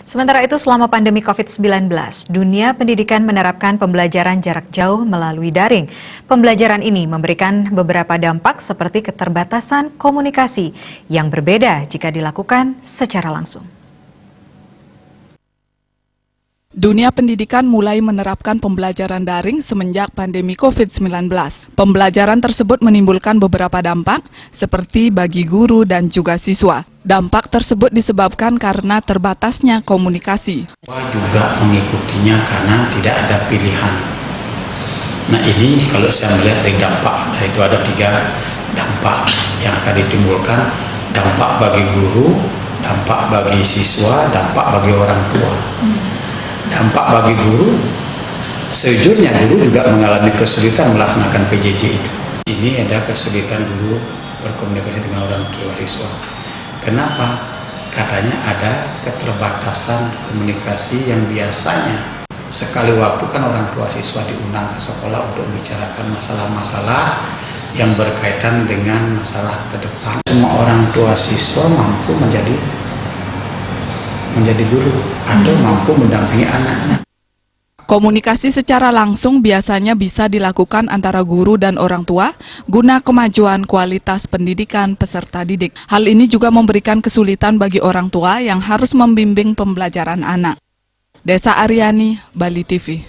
Sementara itu, selama pandemi COVID-19, dunia pendidikan menerapkan pembelajaran jarak jauh melalui daring. Pembelajaran ini memberikan beberapa dampak seperti keterbatasan komunikasi yang berbeda jika dilakukan secara langsung. Dunia pendidikan mulai menerapkan pembelajaran daring semenjak pandemi COVID-19. Pembelajaran tersebut menimbulkan beberapa dampak, seperti bagi guru dan juga siswa. Dampak tersebut disebabkan karena terbatasnya komunikasi. Juga mengikutinya karena tidak ada pilihan. Nah, ini kalau saya melihat dari dampak, itu ada 3 dampak yang akan ditimbulkan. Dampak bagi guru, dampak bagi siswa, dampak bagi orang tua. Dampak bagi guru, sejujurnya guru juga mengalami kesulitan melaksanakan PJJ itu. Ini ada kesulitan guru berkomunikasi dengan orang tua siswa. Kenapa? Katanya ada keterbatasan komunikasi yang biasanya sekali waktu kan orang tua siswa diundang ke sekolah untuk membicarakan masalah-masalah yang berkaitan dengan masalah ke depan. Semua orang tua siswa mampu menjadi guru atau mampu mendampingi anaknya. Komunikasi secara langsung biasanya bisa dilakukan antara guru dan orang tua guna kemajuan kualitas pendidikan peserta didik. Hal ini juga memberikan kesulitan bagi orang tua yang harus membimbing pembelajaran anak. Desa Aryani, Bali TV.